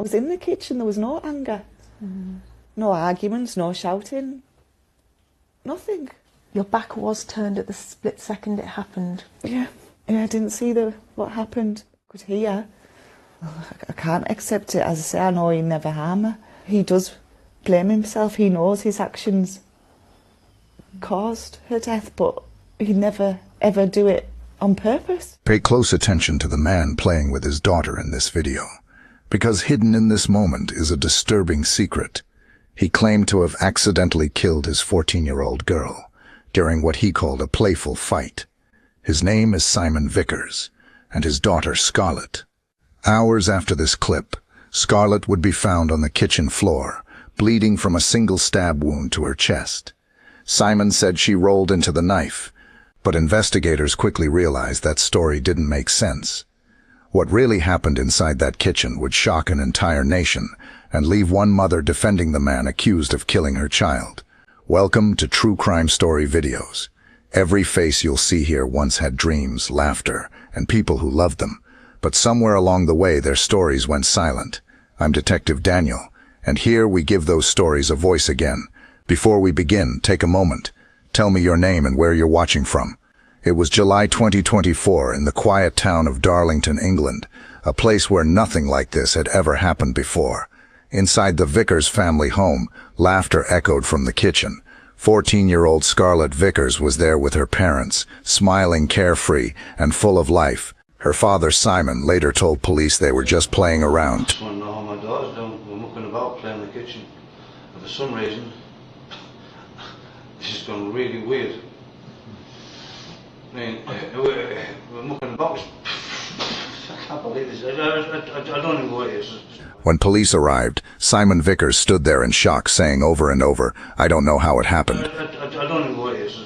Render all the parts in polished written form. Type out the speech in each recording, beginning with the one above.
I was in the kitchen, there was no anger. No arguments, no shouting. Nothing. Your back was turned at the split second it happened. Yeah, I didn't see what happened. I could hear. I can't accept it. As I say, I know he never harmed her. He does blame himself. He knows his actions caused her death, but he'd never, ever do it on purpose. Pay close attention to the man playing with his daughter in this video, because hidden in this moment is a disturbing secret. He claimed to have accidentally killed his 14-year-old girl during what he called a playful fight. His name is Simon Vickers, and his daughter Scarlett. Hours after this clip, Scarlett would be found on the kitchen floor, bleeding from a single stab wound to her chest. Simon said she rolled into the knife, but investigators quickly realized that story didn't make sense. What really happened inside that kitchen would shock an entire nation and leave one mother defending the man accused of killing her child. Welcome to True Crime Story videos. Every face you'll see here once had dreams, laughter, and people who loved them. But somewhere along the way, their stories went silent. I'm Detective Daniel, and here we give those stories a voice again. Before we begin, take a moment. Tell me your name and where you're watching from. It was July 2024 in the quiet town of Darlington, England, a place where nothing like this had ever happened before. Inside the Vickers family home, laughter echoed from the kitchen. 14-year-old Scarlett Vickers was there with her parents, smiling carefree and full of life. Her father, Simon, later told police they were just playing around. I just want to know how my daughter's doing. We're mucking about playing in the kitchen. And for some reason, this has gone really weird. I mean, we're mucking about. I can't believe this. I don't know what it is. When police arrived, Simon Vickers stood there in shock, saying over and over, "I don't know how it happened." I don't know what it is.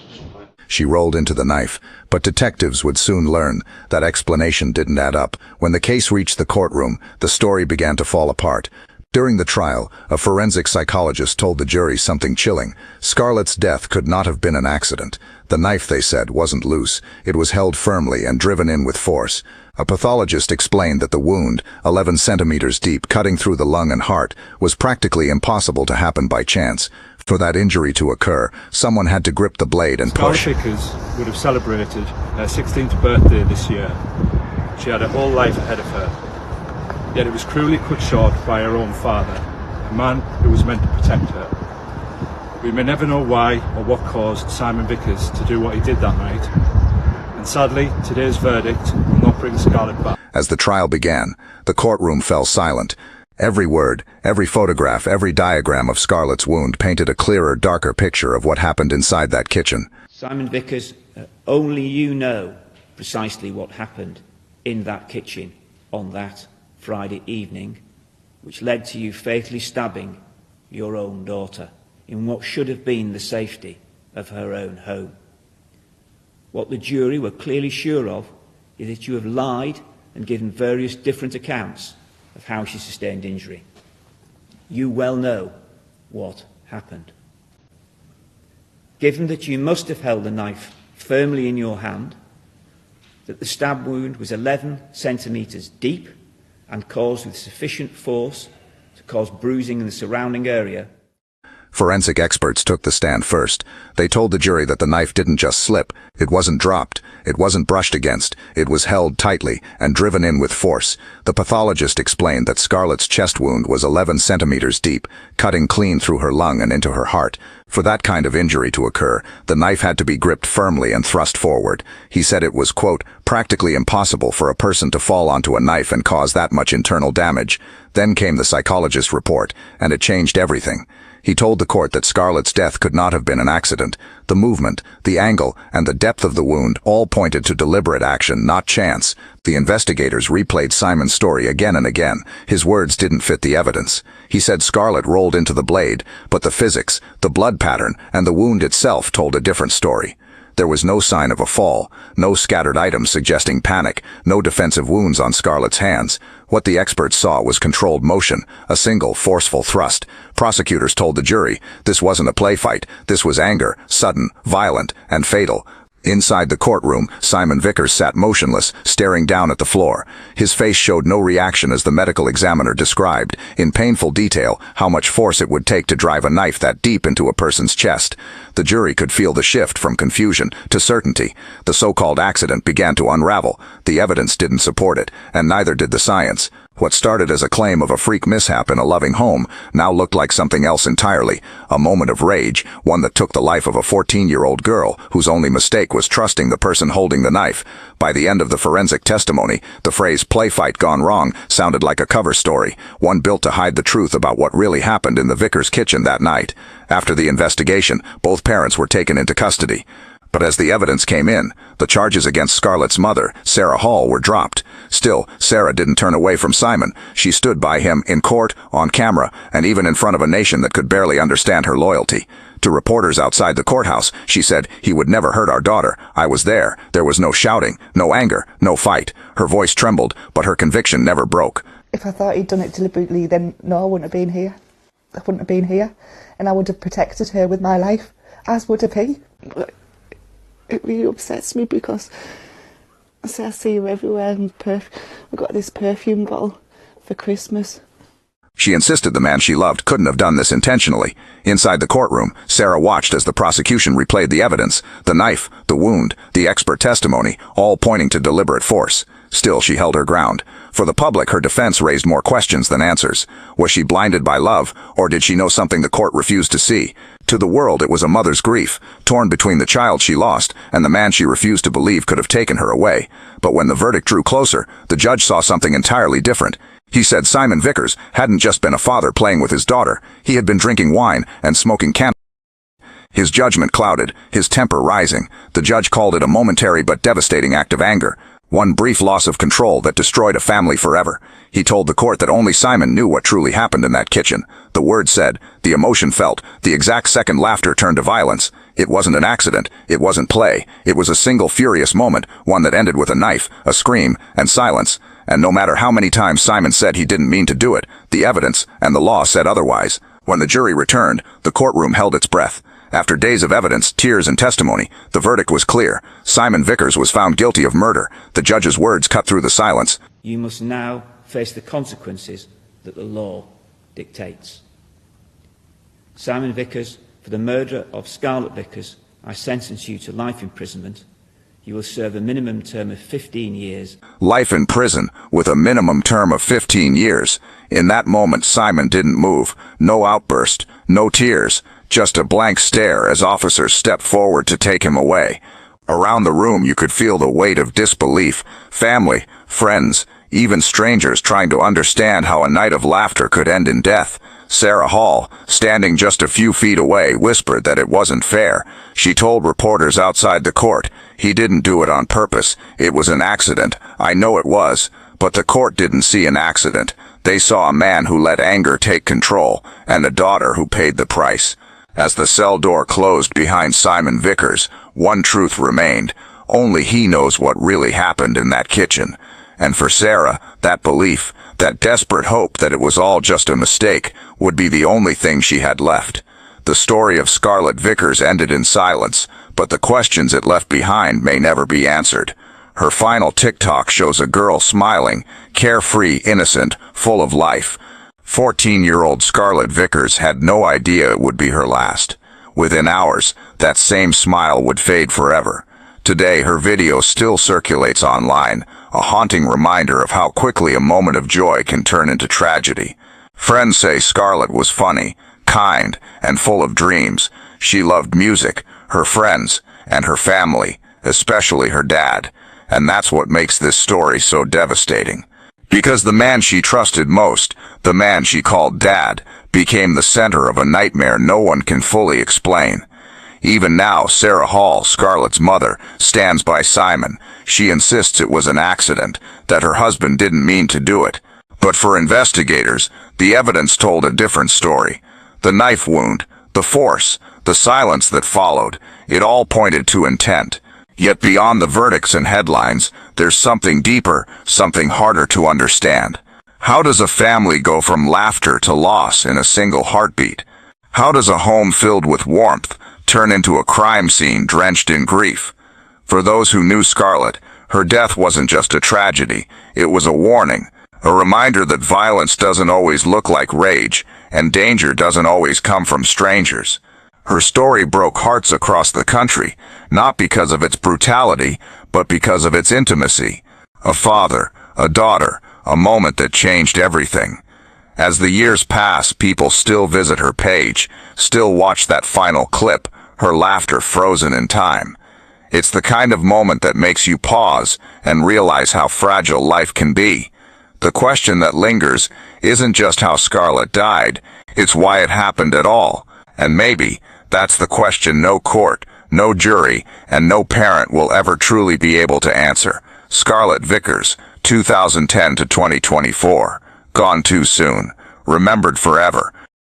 She rolled into the knife, but detectives would soon learn that explanation didn't add up. When the case reached the courtroom, the story began to fall apart. During the trial, a forensic psychologist told the jury something chilling. Scarlett's death could not have been an accident. The knife, they said, wasn't loose. It was held firmly and driven in with force. A pathologist explained that the wound, 11 centimeters deep, cutting through the lung and heart, was practically impossible to happen by chance. For that injury to occur, someone had to grip the blade and push. Scarlett Vickers would have celebrated her 16th birthday this year. She had a whole life ahead of her. Yet it was cruelly cut short by her own father, a man who was meant to protect her. We may never know why or what caused Simon Vickers to do what he did that night. And sadly, today's verdict will not bring Scarlett back. As the trial began, the courtroom fell silent. Every word, every photograph, every diagram of Scarlett's wound painted a clearer, darker picture of what happened inside that kitchen. Simon Vickers, only you know precisely what happened in that kitchen on that Friday evening, which led to you fatally stabbing your own daughter in what should have been the safety of her own home. What the jury were clearly sure of is that you have lied and given various different accounts of how she sustained injury. You well know what happened. Given that you must have held the knife firmly in your hand, that the stab wound was 11 centimetres deep and caused with sufficient force to cause bruising in the surrounding area. Forensic experts took the stand first. They told the jury that the knife didn't just slip, it wasn't dropped, it wasn't brushed against, it was held tightly and driven in with force. The pathologist explained that Scarlett's chest wound was 11 centimeters deep, cutting clean through her lung and into her heart. For that kind of injury to occur, the knife had to be gripped firmly and thrust forward. He said it was, quote, practically impossible for a person to fall onto a knife and cause that much internal damage. Then came the psychologist's report, and it changed everything. He told the court that Scarlett's death could not have been an accident. The movement, the angle, and the depth of the wound all pointed to deliberate action, not chance. The investigators replayed Simon's story again and again. His words didn't fit the evidence. He said Scarlett rolled into the blade, but the physics, the blood pattern, and the wound itself told a different story. There was no sign of a fall, no scattered items suggesting panic, no defensive wounds on Scarlett's hands. What the experts saw was controlled motion, a single, forceful thrust. Prosecutors told the jury this wasn't a play fight, this was anger, sudden, violent, and fatal. Inside the courtroom, Simon Vickers sat motionless, staring down at the floor. His face showed no reaction as the medical examiner described, in painful detail, how much force it would take to drive a knife that deep into a person's chest. The jury could feel the shift from confusion to certainty. The so-called accident began to unravel. The evidence didn't support it, and neither did the science. What started as a claim of a freak mishap in a loving home now looked like something else entirely, a moment of rage, one that took the life of a 14-year-old girl whose only mistake was trusting the person holding the knife. By the end of the forensic testimony, the phrase "Playfight gone wrong" sounded like a cover story, one built to hide the truth about what really happened in the Vickers kitchen that night. After the investigation, both parents were taken into custody. But as the evidence came in, the charges against Scarlett's mother, Sarah Hall, were dropped. Still, Sarah didn't turn away from Simon. She stood by him in court, on camera, and even in front of a nation that could barely understand her loyalty. To reporters outside the courthouse, she said, "He would never hurt our daughter. I was there. There was no shouting, no anger, no fight." Her voice trembled, but her conviction never broke. If I thought he'd done it deliberately, then no, I wouldn't have been here. I wouldn't have been here. And I would have protected her with my life, as would have he. It really upsets me because I see her everywhere, and I got this perfume bottle for Christmas. She insisted the man she loved couldn't have done this intentionally. Inside the courtroom, Sarah watched as the prosecution replayed the evidence, the knife, the wound, the expert testimony, all pointing to deliberate force. Still, she held her ground. For the public, her defense raised more questions than answers. Was she blinded by love, or did she know something the court refused to see? To the world, it was a mother's grief, torn between the child she lost and the man she refused to believe could have taken her away. But when the verdict drew closer, the judge saw something entirely different. He said Simon Vickers hadn't just been a father playing with his daughter. He had been drinking wine and smoking cannabis. His judgment clouded, his temper rising. The judge called it a momentary but devastating act of anger. One brief loss of control that destroyed a family forever. He told the court that only Simon knew what truly happened in that kitchen. The word said, the emotion felt, the exact second laughter turned to violence. It wasn't an accident, it wasn't play. It was a single furious moment, one that ended with a knife, a scream, and silence. And no matter how many times Simon said he didn't mean to do it, the evidence and the law said otherwise. When the jury returned, the courtroom held its breath. After days of evidence, tears, and testimony, the verdict was clear. Simon Vickers was found guilty of murder. The judge's words cut through the silence. You must now face the consequences that the law dictates. Simon Vickers, for the murder of Scarlett Vickers, I sentence you to life imprisonment. You will serve a minimum term of 15 years. Life in prison, with a minimum term of 15 years. In that moment, Simon didn't move. No outburst, no tears. Just a blank stare as officers stepped forward to take him away. Around the room you could feel the weight of disbelief. Family, friends, even strangers trying to understand how a night of laughter could end in death. Sarah Hall, standing just a few feet away, whispered that it wasn't fair. She told reporters outside the court, "He didn't do it on purpose. It was an accident. I know it was." But the court didn't see an accident. They saw a man who let anger take control, and a daughter who paid the price. As the cell door closed behind Simon Vickers, one truth remained. Only he knows what really happened in that kitchen. And for Sarah, that belief, that desperate hope that it was all just a mistake, would be the only thing she had left. The story of Scarlett Vickers ended in silence, but the questions it left behind may never be answered. Her final TikTok shows a girl smiling, carefree, innocent, full of life. 14-year-old Scarlett Vickers had no idea it would be her last. Within hours, that same smile would fade forever. Today, her video still circulates online, a haunting reminder of how quickly a moment of joy can turn into tragedy. Friends say Scarlett was funny, kind, and full of dreams. She loved music, her friends, and her family, especially her dad. And that's what makes this story so devastating. Because the man she trusted most, the man she called Dad, became the center of a nightmare no one can fully explain. Even now, Sarah Hall, Scarlett's mother, stands by Simon. She insists it was an accident, that her husband didn't mean to do it. But for investigators, the evidence told a different story. The knife wound, the force, the silence that followed, it all pointed to intent. Yet beyond the verdicts and headlines, there's something deeper, something harder to understand. How does a family go from laughter to loss in a single heartbeat? How does a home filled with warmth turn into a crime scene drenched in grief? For those who knew Scarlett, her death wasn't just a tragedy, it was a warning, a reminder that violence doesn't always look like rage, and danger doesn't always come from strangers. Her story broke hearts across the country, not because of its brutality, but because of its intimacy. A father, a daughter, a moment that changed everything. As the years pass, people still visit her page, still watch that final clip, her laughter frozen in time. It's the kind of moment that makes you pause and realize how fragile life can be. The question that lingers isn't just how Scarlett died, it's why it happened at all. And maybe that's the question no court, no jury, and no parent will ever truly be able to answer. Scarlett Vickers, 2010 to 2024. Gone too soon. Remembered forever.